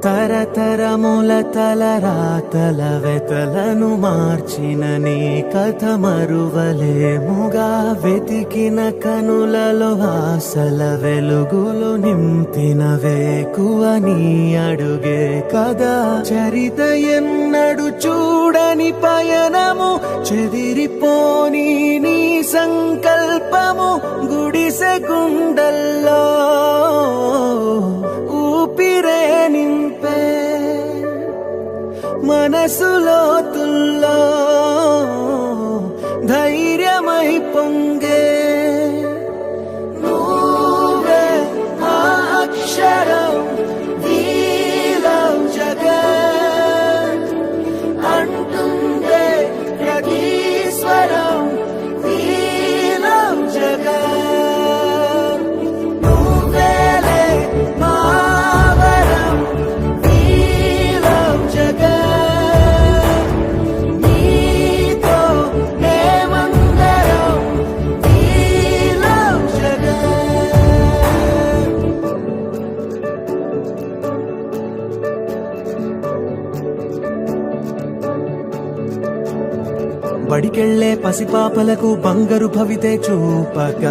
తరతరముల తలరాతల వెతలను మార్చిన నీ కథ మరువలేముగా. వెతికిన కనులలో ఆశల వెలుగులు నింపిన వేకువ నీ అడుగే కదా. చరిత ఎన్నడు చూడని పయనము, చెదిరిపోని నీ సంకల్పము. గుడిసె గుండల్లో ఊపిరే నింపే, మనసులో తుల్లో ధైర్యమై పొంగే. నువ్వే ఆ అక్షరం, we love జగన్ అంటుందే ప్రతి స్వరం, we love జగన్. నువ్వేలే మా వరం, we love జగన్. నీతో మేమందరం, we love జగన్. బడికెళ్లే పసిపాపలకు బంగారు భవితే చూపక,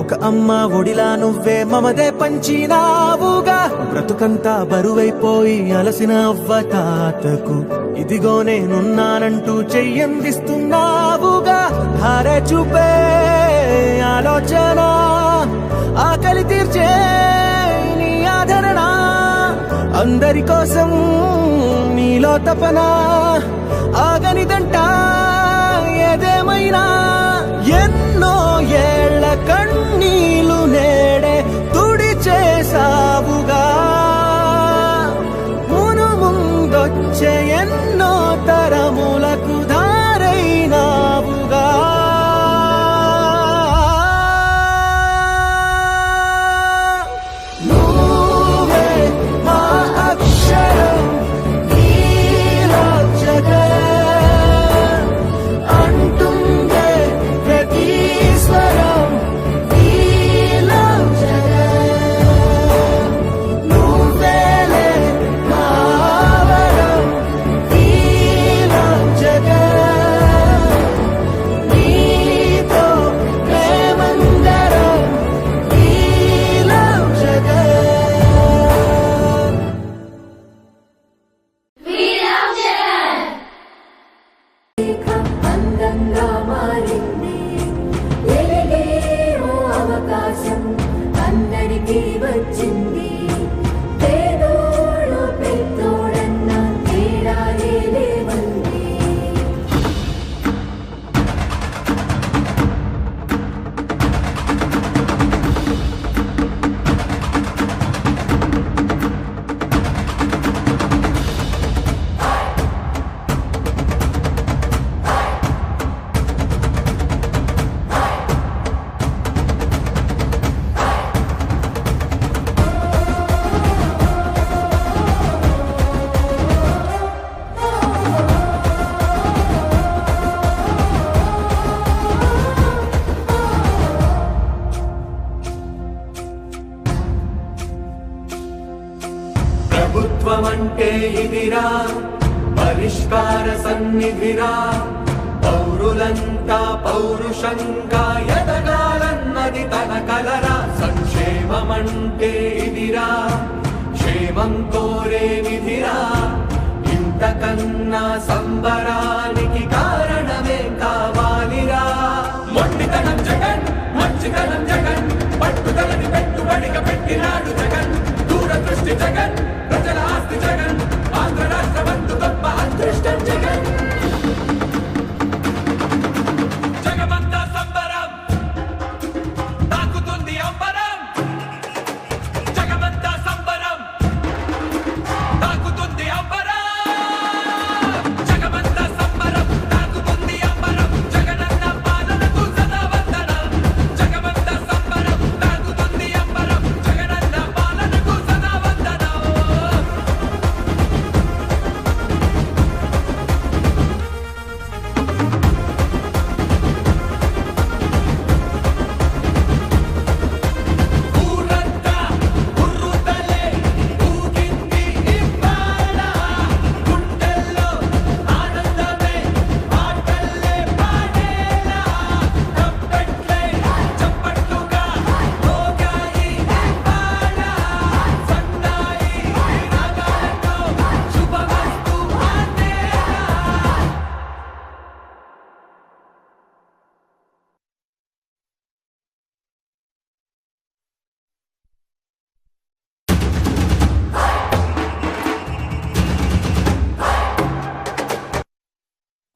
ఒక అమ్మ ఒడిలా నువ్వే మమదే పంచినావుగా. బ్రతుకంతా బరువైపోయి అలసిన అవ్వ తాతకు ఇదిగో నేనున్నానంటూ చెయ్యందిస్తున్నావుగా. ధార చూపే ఆలోచన, ఆకలి తీర్చే నీ ఆదరణ. అందరి కోసం నీలో తపన, ఆగనిదంట ఏదేమైనా. ఎన్నో ఏళ్ల కన్నీలు నేడే తుడి చేసావుగా. మును ముందొచ్చే ఎన్నో తరములకు ధారైనావుగా. నువ్వే మా అక్షరం, we love జగన్ అంటుందే ప్రతి స్వరం, we love జగన్. నువ్వేలే మా వరం, we love జగన్. నీతో మేమందరం, we love జగన్. అందంగా మారింది వెలిగే ఓ అవకాశం అందరికీ వచ్చింది. పేదోడు పెద్దోడన్న తేడాలే లేవంది. ప్రభుత్వమంటే ఇదిరా, పరిష్కార సన్నిధిరా. పౌరులంతా పౌరుషంగా ఎదగాలన్నది తన కలరా. సంక్షేమమంటే ఇదిరా, క్షేమం కోరే విధిరా. ఇంతకన్నా సంబరానికి కారణమే కావాలిరా. మొండితనం జగన్, మంచితనం జగన్, పట్టుదలని పెట్టుబడిగా పెట్టినాడు జగన్. దూరదృష్టి జగన్, ప్రజల ఆస్తి జగన్, ఆంధ్ర రాష్ట్ర బంధు గొప్ప అదృష్టం జగన్. జగమంతా సంబరం, తాకుతుంది అంబరం. జగమంతా సంబరం, తాకుతుంది అంబరం. జగమంతా సంబరం, తాకుతుంది అంబరం. జగనన్న పాలనకు సదా వందనం. జగమంతా సంబరం, తాకుతుంది అంబరం. జగనన్న పాలనకు సదా వందనం.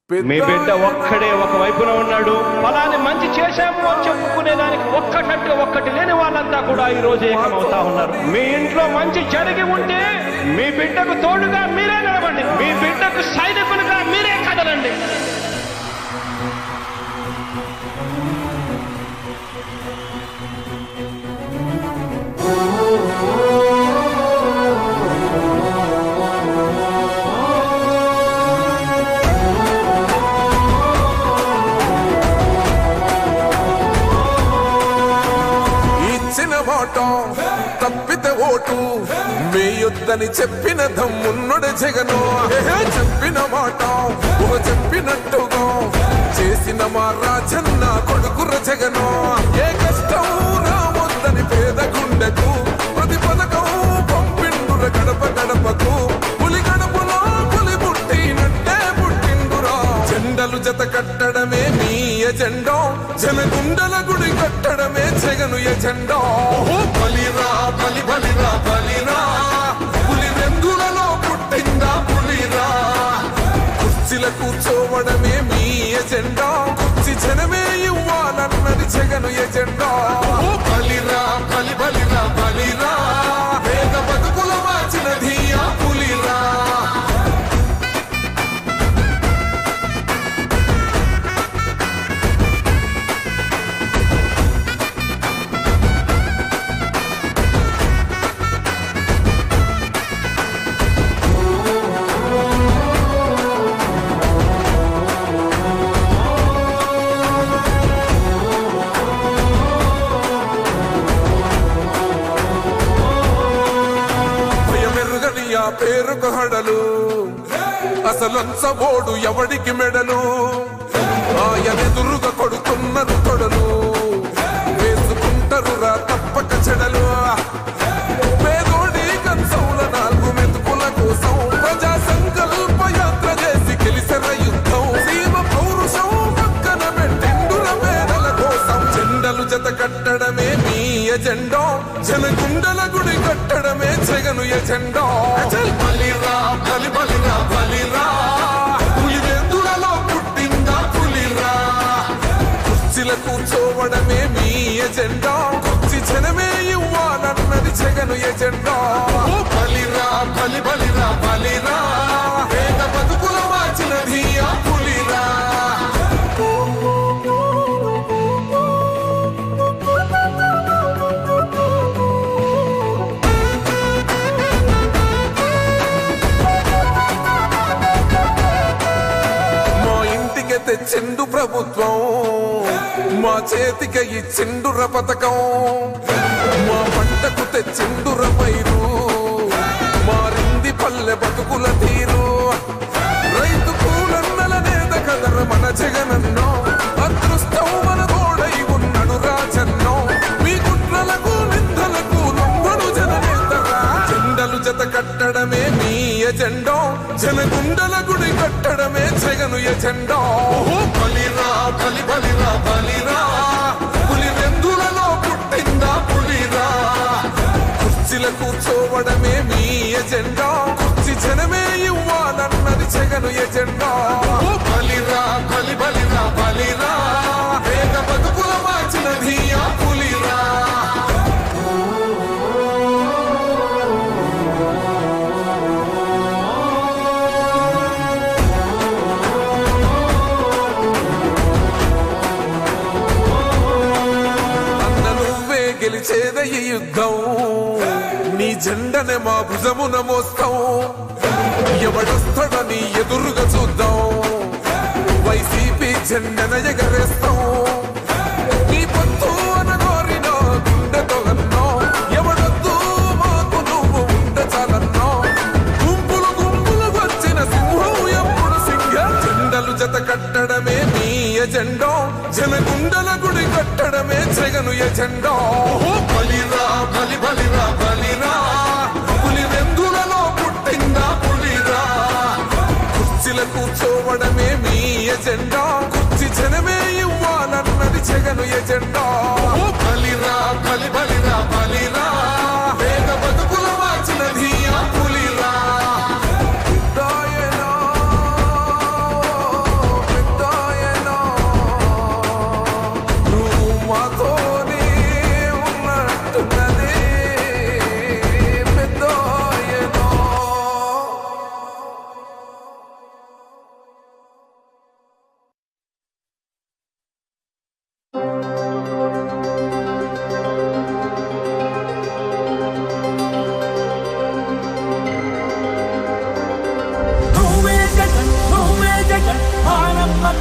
మీ బిడ్డ ఒక్కడే ఒక వైపున ఉన్నాడు. ఫలాన్ని మంచి చేశాము అని చెప్పుకునేదానికి ఒక్కటంటే ఒక్కటి లేని వాళ్ళంతా కూడా ఈ రోజు ఏకమవుతా ఉన్నారు. మీ ఇంట్లో మంచి జరిగి ఉంటే మీ బిడ్డకు తోడుగా మీరే నిలబండి. మీ బిడ్డకు సైనికులుగా మీరే కదలండి. తప్పితే ఓటు మీ యుద్ధని చెప్పిన దమ్మున్నడు జగను. చెప్పిన మాట చెప్పినట్టుగా చేసిన మా రాజన్న కొడుకుర జగను. ఏ కష్టం రావద్దని పేద గుండెకు ప్రతి పథకం పంపిండుర గడప గడపకు. పులి గడపలో పులి పుట్టినట్టే పుట్టిండురా. జెండలు జత కట్టడమే మీ ఎజెండా. జనగుండల గుడి కట్టడమే జగను ఎజెండా. బలిరా బలి బలిరా బలిరా పులి వెందులలో పుట్టిందా పులిరా. కుర్చీల కూర్చోవడమే మీ ఎజెండా. కుర్చీ జనమే ఇవ్వాలన్నది జగను ఎజెండా. బలిరా బలి బలిరా బలిరా పేద బతుకుల మార్చినది ఆ పులిరా. పేరుకు హడలు అసలంచబోడు ఎవడికి మెడలు. ఆయనెదురుగా కొడుతున్నారు తొడలు. వేసుకుంటారు రా తప్పక చెడలు. పేదోడి కంచంల 4 మెతుకుల కోసం ప్రజా సంకల్ప యాత్ర చేసి గెలిసిన యుద్ధం. సీమ పౌరుషం పక్కన పెట్టిండుర పేదల కోసం. జెండలు జత కట్టడమే మీ ఎజెండా. జనగుండల గుడి కట్టడమే జగను ఎజెండా. బలిరా బలి బలిరా బలిరా పులి వెందులలో పుట్టిందా పులిరా. కుర్చీల కూర్చోవడమే మీ ఎజెండా. కుర్చీ జనమే ఇవ్వాలన్నది జగను ఎజెండా. బలిరా బలి బలిరా బలిరా పేద బతుకుల మార్చినది ఆ పులిరా. తెచ్చిండు ప్రభుత్వం మా చేతికి ఇచ్చిండుర పథకం. మా పంటకు తెచ్చిండుర పైరు మారింది పల్లె బతుకుల తీరు. రైతు కూలన్నల నేత కదర మన జగనన్నో. అదృష్టం మన తోడై ఉన్నడు రాజన్నో. మీ కుట్రలకు నిందలకు లొంగడు జననేతరా. జెండలు జత కట్టడమే మీ ఎజెండా. జనగుండల గుడి కట్టడమే జగను ఎజెండా. బలిరా బలి బలిరా బలిరా పులి వెందులలో పుట్టిందా పులిరా. కుర్చీల కూర్చోవడమే మీ ఎజెండా. కుర్చీ జనమే ఇవ్వాలన్నది జగను ఎజెండా. బలిరా బలి బలిరా బలిరా పేద బతుకుల మార్చినది ఆ పులిరా. గెలిచేద ఈ యుద్ధం. నీ జెండనే మా భుజమున మోస్తాం. ఎవడొస్తాడని ఎదురుగా చూద్దాం. వైసీపీ జెండన ఎగరేస్తాం. నీ పొత్తు అనగోరిన గుండెతో అన్నో. ఎవడొద్దు మాకు నువ్వు ఉండ చాలన్నో. గుంపులు గుంపులు వచ్చిన సింహం ఎప్పుడు సింగ. జెండలు జత కట్టడమే మీ ఎజెండా. జనగుండల గుడి కట్టడమే జగను ఎజెండా. బలిరా బలి బలిరా బలిరా పులి వెందులలో పుట్టిందా పులిరా. కుర్చీల కూర్చోవడమే మీ ఎజెండా. కుర్చీ జనమే ఇవ్వాలన్నది జగను ఎజెండా. బలిరా బలి బలిరా బలిరా పేద బతుకుల మార్చినది ఆ పులిరా.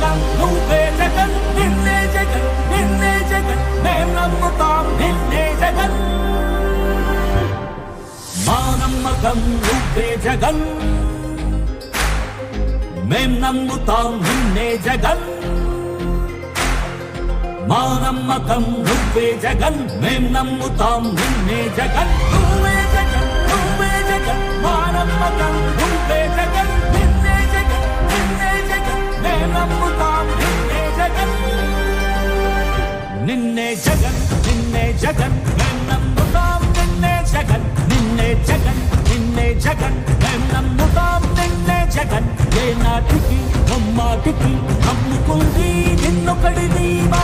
నమ్మకం నువ్వే జగన్ నిన్నే జగన్ నిన్నే జగన్ మేం నమ్ముతాం నిన్నే జగన్ మా నమ్మకం నువ్వే జగన్ మేం నమ్ముతాం నిన్నే జగన్ మా నమ్మకం నువ్వే జగన్ మేం నమ్ముతాం నిన్నే జగన్ నువ్వే జగన్ నువ్వే జగన్ మా నమ్మకం నువ్వే జగన్ నిన్నే జగన్ నిన్నే జగన్ మేం నమ్ముతాం నిన్నే జగన్ నిన్నే జగన్ నిన్నే జగన్ మేం నమ్ముతాం నిన్నే జగన్ నిన్నే జగన్ నిన్నే జగన్ మేం నమ్ముతాం నిన్నే జగన్ ఏ నాటికి నమ్మాటికి నమ్ముకుంది నిన్నొకడిది మా